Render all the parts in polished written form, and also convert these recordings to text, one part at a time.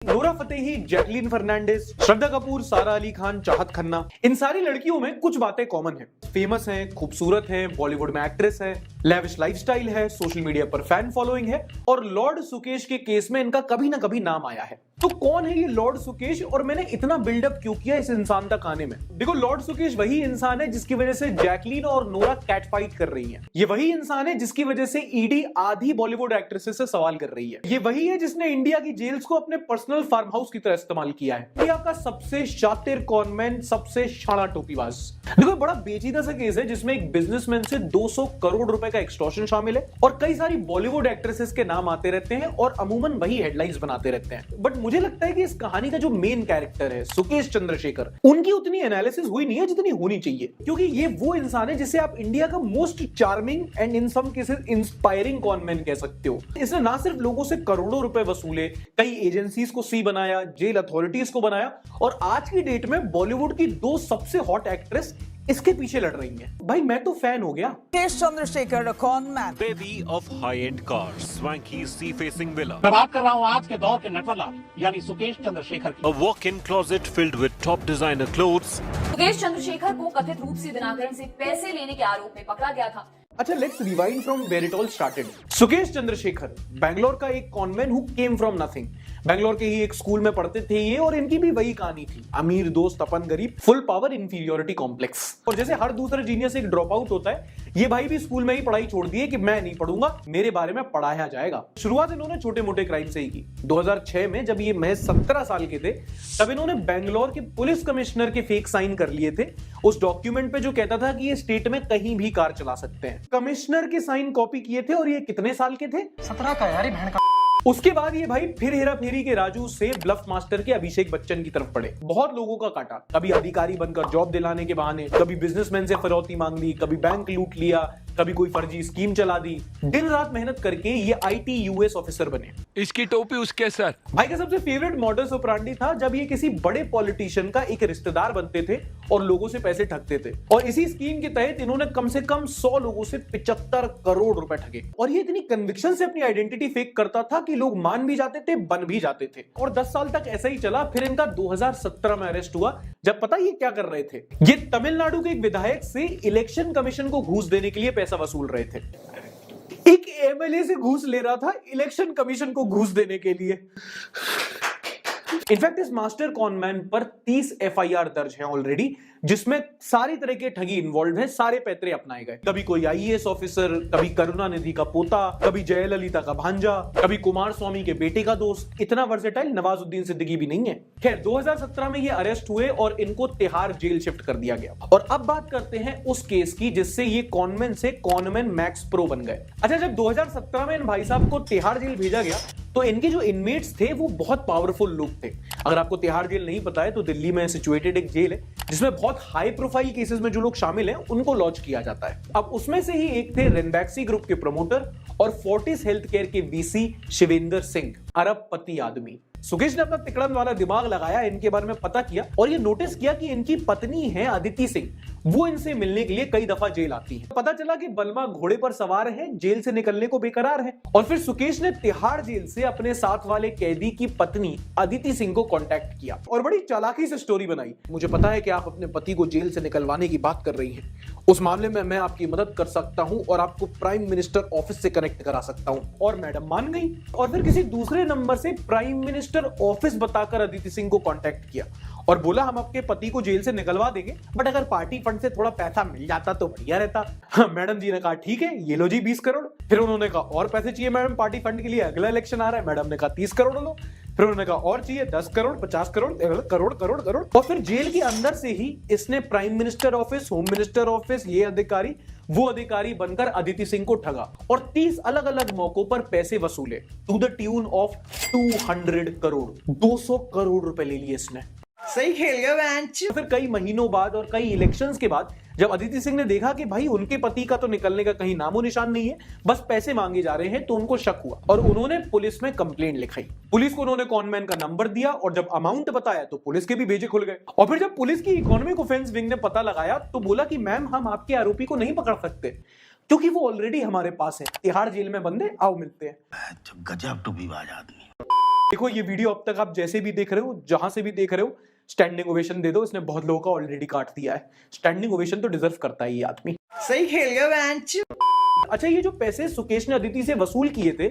Nora Fatehi, Jacqueline Fernandes, Shraddha Kapoor, सारा अली खान, चाहत खन्ना, इन सारी लड़कियों में कुछ बातें कॉमन है। फेमस हैं, खूबसूरत हैं, बॉलीवुड में एक्ट्रेस हैं, लेविश लाइफस्टाइल है, सोशल मीडिया पर फैन फॉलोइंग है और लॉर्ड सुकेश के केस में इनका कभी ना कभी नाम आया है। तो कौन है ये लॉर्ड सुकेश और मैंने इतना बिल्डअप क्यों किया इस इंसान तक आने में? देखो, लॉर्ड सुकेश वही इंसान है जिसकी वजह से जैकलीन और नोरा कैट फाइट कर रही हैं। ये वही इंसान है जिसकी वजह से ईडी आधी बॉलीवुड एक्ट्रेसेस से सवाल कर रही है। ये वही है जिसने इंडिया की जेल्स को अपने पर्सनल फार्म हाउस की तरह इस्तेमाल किया है। इंडिया का सबसे शातिर कॉनमैन, सबसे शाणा टोपीबाज। देखो, बड़ा पेचीदा सा केस है जिसमें एक बिजनेसमैन से 200 करोड़ रुपए का एक्सटॉर्शन शामिल है और कई सारी बॉलीवुड एक्ट्रेसेस के नाम आते रहते हैं और अमूमन वही हेडलाइंस बनाते रहते हैं। बट मुझे लगता है कि इस कहानी का जो मेन कैरेक्टर है सुकेश चंद्रशेखर, उनकी उतनी एनालिसिस हुई नहीं है जितनी होनी चाहिए, क्योंकि ये वो इंसान है जिसे आप इंडिया का most charming and in some cases inspiring conman कह सकते हो। इसने ना सिर्फ लोगों से करोड़ों रुपए वसूले, कई एजेंसीज को सी बनाया, जेल अथॉरिटीज को बनाया और आज की डेट में बॉलीवुड की दो सबसे हॉट एक्ट्रेस इसके पीछे लड़ रही हैं। भाई मैं तो फैन हो गया। Sukesh Chandrashekhar, a con man. Bevy of high-end cars, swanky sea-facing villa, मैं बात कर रहा हूँ आज के दौर के नटवरलाल यानी सुकेश चंद्रशेखर की। a walk-in closet filled with top designer clothes, Sukesh Chandrashekhar को कथित रूप से दिनाकरण से पैसे लेने के आरोप में पकड़ा गया था। अच्छा, let's rewind from where it all started. Sukesh Chandrashekhar Bangalore का एक conman who came from nothing. Bangalore के ही एक स्कूल में पढ़ते थे ये और इनकी भी वही कहानी थी, अमीर दोस्त अपन गरीब, फुल पावर इंफीरियोरिटी कॉम्प्लेक्स। और जैसे हर दूसरा जीनियस एक ड्रॉप आउट होता है, ये भाई भी स्कूल में ही पढ़ाई छोड़ दिए कि मैं नहीं पढ़ूंगा, मेरे बारे में पढ़ाया जाएगा। शुरुआत इन्होंने छोटे मोटे क्राइम से ही की। 2006 में जब ये महज 17 साल के थे तब इन्होंने बैंगलोर के पुलिस कमिश्नर के फेक साइन कर लिए थे उस डॉक्यूमेंट पे जो कहता था कि ये स्टेट में कहीं भी कार चला सकते हैं। कमिश्नर के साइन कॉपी किए थे और ये कितने साल के थे? 17 का यार, बहन का। उसके बाद ये भाई फिर हेरा फेरी के राजू से ब्लफ मास्टर के अभिषेक बच्चन की तरफ बढ़े। बहुत लोगों का काटा, कभी अधिकारी बनकर जॉब दिलाने के बहाने, कभी बिजनेसमैन से फिरौती मांग ली, कभी बैंक लूट लिया, कभी कोई फर्जी स्कीम चला दी। दिन रात मेहनत करके ये आईटी यूएस ऑफिसर बने। इसकी टोपी उसके सर। भाई का सबसे फेवरेट मॉडस ऑपरेंडी था जब ये किसी बड़े पॉलिटिशियन का एक रिश्तेदार बनते थे और लोगों से पैसे ठगते थे और इसी स्कीम के तहत इन्होंने कम से कम 100 लोगों से 75 करोड़ रुपए ठगे। और ये इतनी कन्विक्शन से अपनी आइडेंटिटी फेक करता था कि लोग मान भी जाते थे, बन भी जाते थे। और 10 साल तक ऐसा ही चला। फिर इनका 2017 में अरेस्ट हुआ। जब पता ये क्या कर रहे थे, ये तमिलनाडु के एक विधायक से इलेक्शन कमीशन को घूस देने के लिए पैसा वसूल रहे थे। एक एमएलए से घूस ले रहा था इलेक्शन कमीशन को घूस देने के लिए। इनफैक्ट इस मास्टर कॉनमैन पर 30 एफआईआर दर्ज हैं ऑलरेडी, जिसमें सारी तरह के ठगी इन्वॉल्व हैं, सारे पैतरे अपनाए गए। कभी कोई आईएएस ऑफिसर, कभी करुणानिधि का पोता, कभी जयललिता का भांजा, कभी कुमार स्वामी के बेटे का दोस्त। इतना वर्सेटाइल नवाजुद्दीन सिद्दीकी भी नहीं है। खैर 2017 में ये अरेस्ट हुए और इनको तिहाड़ जेल शिफ्ट कर दिया गया। और अब बात करते हैं उस केस की जिससे ये कॉनमैन से कॉनमैन मैक्स प्रो बन गए। अच्छा, जब 2017 में इन भाई साहब को तिहाड़ जेल भेजा गया तो इनके जो इनमेट्स थे वो बहुत पावरफुल लोग थे। अगर आपको तिहाड़ जेल नहीं पता है तो दिल्ली में सिचुएटेड एक जेल है जिसमें बहुत हाई प्रोफाइल केसेस में जो लोग शामिल हैं उनको लॉन्च किया जाता है। अब उसमें से ही एक थे रेनबैक्सी ग्रुप के प्रमोटर और फोर्टिस हेल्थ केयर के वीसी शिवेंद्र सिंह, अरबपति आदमी। सुकेश ने अपना तिकड़म वाला दिमाग लगाया, इनके बारे में पता किया और ये नोटिस किया कि इनकी पत्नी है अदिति सिंह, वो इनसे मिलने के लिए कई दफा जेल आती है। पता चला कि बलमा घोड़े पर सवार है, जेल से निकलने को बेकरार है। और फिर सुकेश ने तिहाड़ जेल से अपने साथ वाले कैदी की पत्नी अदिति सिंह को कांटेक्ट किया और बड़ी चालाकी से स्टोरी बनाई। मुझे पता है कि आप अपने पति को जेल से निकलवाने की बात कर रही हैं, उस मामले में मैं आपकी मदद कर सकता हूं और आपको प्राइम मिनिस्टर ऑफिस से कनेक्ट करा सकता हूं। और मैडम मान गई और फिर किसी दूसरे नंबर से प्राइम मिनिस्टर ऑफिस बताकर अदिति सिंह को कांटेक्ट किया और बोला हम आपके पति को जेल से निकलवा देंगे, बट अगर पार्टी फंड से थोड़ा पैसा मिल जाता तो बढ़िया रहता। मैडम जी ने कहा ठीक है, ये लो जी 20 करोड़। फिर उन्होंने कहा और पैसे चाहिए मैडम पार्टी फंड के लिए, अगला इलेक्शन आ रहा है। मैडम ने कहा 30 करोड़ लो। फिर उन्होंने कहा और चाहिए 10 करोड़, 50 करोड़, करोड़ करोड़ करोड़। और फिर जेल के अंदर से ही इसने prime minister office, home minister office, ये अधिकारी वो अधिकारी बनकर अदिति सिंह को ठगा और 30 अलग अलग मौकों पर पैसे वसूले to the tune of 200 crore. 200 crore रुपए ले लिए इसने। सही खेल गया बेंच। फिर कई महीनों बाद और कई इलेक्शंस के बाद जब अदिति सिंह ने देखा कि भाई उनके पति का तो निकलने का कहीं नामो निशान नहीं है, बस पैसे मांगे जा रहे हैं, तो उनको शक हुआ और उन्होंने पुलिस में कंप्लेंट लिखाई। पुलिस को उन्होंने कॉनमैन का नंबर दिया और जब अमाउंट बताया तो पुलिस के भी भेजे खुल गए। और फिर जब पुलिस की इकोनॉमिक ऑफेंस विंग ने पता लगाया तो बोला कि मैम हम आपके आरोपी को नहीं पकड़ सकते क्योंकि वो ऑलरेडी हमारे पास है, तिहाड़ जेल में बंदे, आओ मिलते हैं। गजब टू भी बाज आदमी। देखो ये वीडियो अब तक आप जैसे भी देख रहे हो, जहां से भी देख रहे हो, स्टैंडिंग ओवेशन दे दो। इसने बहुत लोगों का ऑलरेडी काट दिया है। स्टैंडिंग ओवेशन तो डिजर्व करता है ये आदमी। सही खेल गया बेंच। अच्छा, ये जो पैसे सुकेश ने अदिति से वसूल किए थे,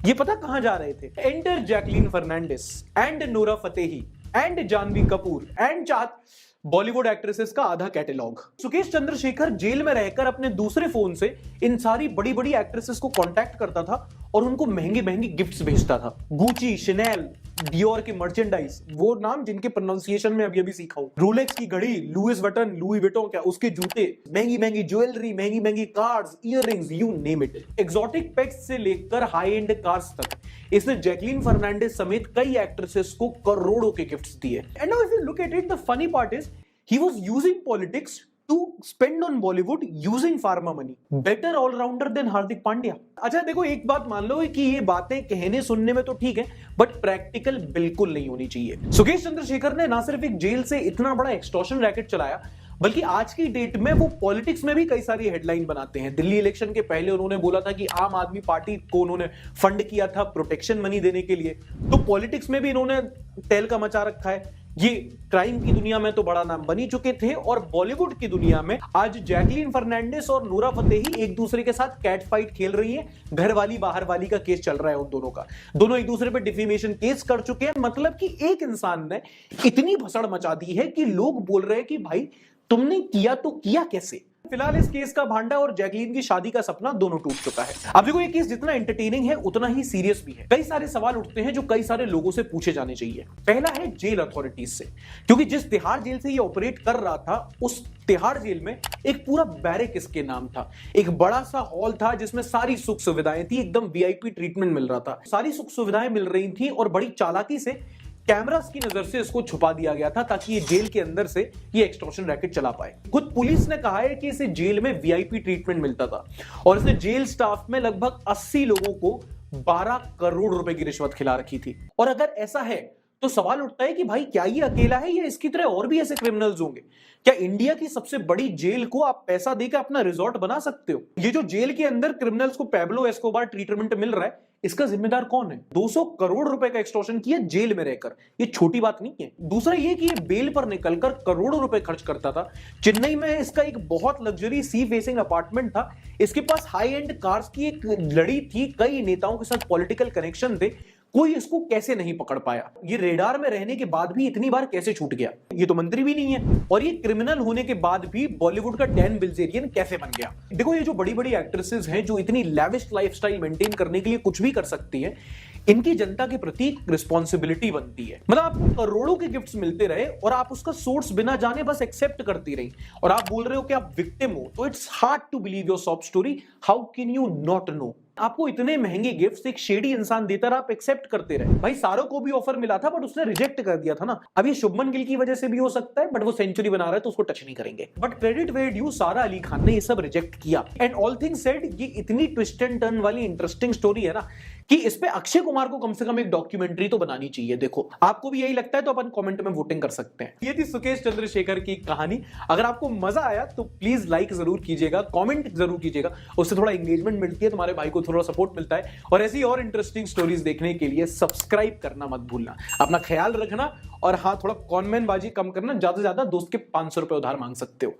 ये पता कहां जा रहे थे? Enter Jacqueline Fernandez and Nora Fatehi and Janhvi Kapoor and Chahat, Bollywood actresses का आधा कैटलॉग। सुकेश चंद्रशेखर जेल में रहकर अपने दूसरे फोन से इन सारी बड़ी बड़ी एक्ट्रेसेस को कांटेक्ट करता था और उनको महंगे महंगे गिफ्ट्स भेजता था। गुची, शनेल, डियोर के मर्चेंडाइज, वो नाम जिनके प्रोनाउंसिएशन में अभी अभी सीखा हूं, रोलेक्स की घड़ी, लुइस वटन, लुई विटो, क्या उसके जूते, महंगी महंगी ज्वेलरी, महंगी महंगी cards, earrings, you name it. Exotic pets से लेकर हाई एंड कार्स तक इसने जैकलीन फर्नांडिस समेत कई एक्ट्रेसेस को करोड़ों के गिफ्ट्स दिए। And now if you look at it, the funny part is he was using politics to spend on Bollywood using pharma money. Better all-rounder than Hardik Pandya. अच्छा देखो, एक बात मान लो कि ये बातें कहने सुनने में तो ठीक है, बट प्रैक्टिकल बिल्कुल नहीं होनी चाहिए। सुकेश चंद्रशेखर ने ना सिर्फ एक जेल से इतना बड़ा एक्सटॉर्शन रैकेट चलाया, बल्कि आज की डेट में वो पॉलिटिक्स में भी कई सारी हेडलाइन बनाते हैं। दिल्ली इलेक्शन के पहले उन्होंने बोला था कि आम आदमी पार्टी को उन्होंने फंड किया था प्रोटेक्शन मनी देने के लिए। तो पॉलिटिक्स में भी इन्होंने तहलका मचा रखा है। ये क्राइम की दुनिया में तो बड़ा नाम बनी चुके थे, और बॉलीवुड की दुनिया में आज जैकलीन फर्नांडिस और नोरा फतेही एक दूसरे के साथ कैट फाइट खेल रही हैं। घर वाली बाहर वाली का केस चल रहा है उन दोनों का। दोनों एक दूसरे पे डिफेमेशन केस कर चुके हैं। मतलब कि एक इंसान ने इतनी भसड़ मचा दी है कि लोग बोल रहे हैं कि भाई तुमने किया तो किया कैसे। फिलहाल इस केस का भांडा और जैकलीन की शादी का सपना दोनों टूट चुका है। अब देखो, ये केस जितना एंटरटेनिंग है उतना ही सीरियस भी है। कई सारे सवाल उठते हैं जो कई सारे लोगों से पूछे जाने चाहिए। पहला है जेल अथॉरिटीज से, क्योंकि जिस तिहाड़ जेल से ये ऑपरेट कर रहा था, उस तिहाड़ जेल में एक पूरा बैरक इसके नाम था। एक बड़ा सा हॉल था जिसमें सारी सुख सुविधाएं थी, एकदम वीआईपी ट्रीटमेंट मिल रहा था, सारी सुख सुविधाएं मिल रही थी, और बड़ी चालाकी से कैमरास की नजर से इसको छुपा दिया गया था ताकि ये जेल के अंदर से ये एक्सटॉर्शन रैकेट चला पाए। खुद पुलिस ने कहा है कि इसे जेल में वीआईपी ट्रीटमेंट मिलता था, और इसने जेल स्टाफ में लगभग 80 लोगों को 12 करोड़ रुपए की रिश्वत खिला रखी थी। और अगर ऐसा है तो सवाल उठता है कि भाई क्या ये अकेला है या इसकी तरह और भी ऐसे क्रिमिनल्स होंगे? क्या इंडिया की सबसे बड़ी जेल को आप पैसा देकर अपना रिजॉर्ट बना सकते हो? ये जो जेल के अंदर क्रिमिनल्स को पैब्लो एस्कोबार ट्रीटमेंट मिल रहा है, इसका जिम्मेदार कौन है? 200 करोड़ रुपए का एक्सटॉर्शन किया जेल में रहकर, ये छोटी बात नहीं है। दूसरा ये कि ये बेल पर निकलकर करोड़ों रुपए खर्च करता था। चेन्नई में इसका एक बहुत लग्जरी सी फेसिंग अपार्टमेंट था। इसके पास हाई एंड कार्स की एक लड़ी थी, कई नेताओं के साथ पॉलिटिकल कनेक्शन थे। कोई इसको कैसे नहीं पकड़ पाया? ये रेडार में रहने के बाद भी इतनी बार कैसे छूट गया? ये तो मंत्री भी नहीं है, और ये क्रिमिनल होने के बाद भी बॉलीवुड का डैन बिल्जेरियन कैसे बन गया? देखो, ये जो बड़ी बड़ी एक्ट्रेसेस हैं जो इतनी लैविश लाइफस्टाइल मेंटेन करने के लिए कुछ भी कर सकती हैं, इनकी जनता के प्रति रिस्पॉन्सिबिलिटी बनती है। मतलब आपको करोड़ों के गिफ्ट्स मिलते रहे और आप उसका सोर्स बिना जाने बस एक्सेप्ट करती रही, और आप बोल रहे हो कि आप विक्टिम हो। तो it's hard to believe your sob story. How can you not know? आपको इतने महंगे गिफ्ट्स एक शेडी इंसान देता रहा, आप एक्सेप्ट करते रहे। भाई सारों को भी ऑफर मिला था, बट उसने रिजेक्ट कर दिया था ना। अब ये शुभमन गिल की वजह से भी हो सकता है, बट वो सेंचुरी बना रहा है तो उसको टच नहीं करेंगे। बट क्रेडिट वेयर ड्यू, सारा अली खान ने ये सब रिजेक्ट किया। एंड ऑल थिंग्स सेड, ये इतनी ट्विस्ट एंड टर्न वाली इंटरेस्टिंग स्टोरी है ना कि इस पे अक्षय कुमार को कम से कम एक डॉक्यूमेंट्री तो बनानी चाहिए। देखो, आपको भी यही लगता है तो अपन कमेंट में वोटिंग कर सकते हैं। ये थी सुकेश चंद्रशेखर की कहानी। अगर आपको मजा आया तो प्लीज लाइक जरूर कीजिएगा, कमेंट जरूर कीजिएगा, उससे थोड़ा एंगेजमेंट मिलती है, तुम्हारे भाई को थोड़ा सपोर्ट मिलता है। और ऐसी और इंटरेस्टिंग स्टोरीज देखने के लिए सब्सक्राइब करना मत भूलना। अपना ख्याल रखना, और हाँ, थोड़ा कॉनमैन बाजी कम करना। ज्यादा से ज्यादा दोस्त के 500 रुपए उधार मांग सकते हो।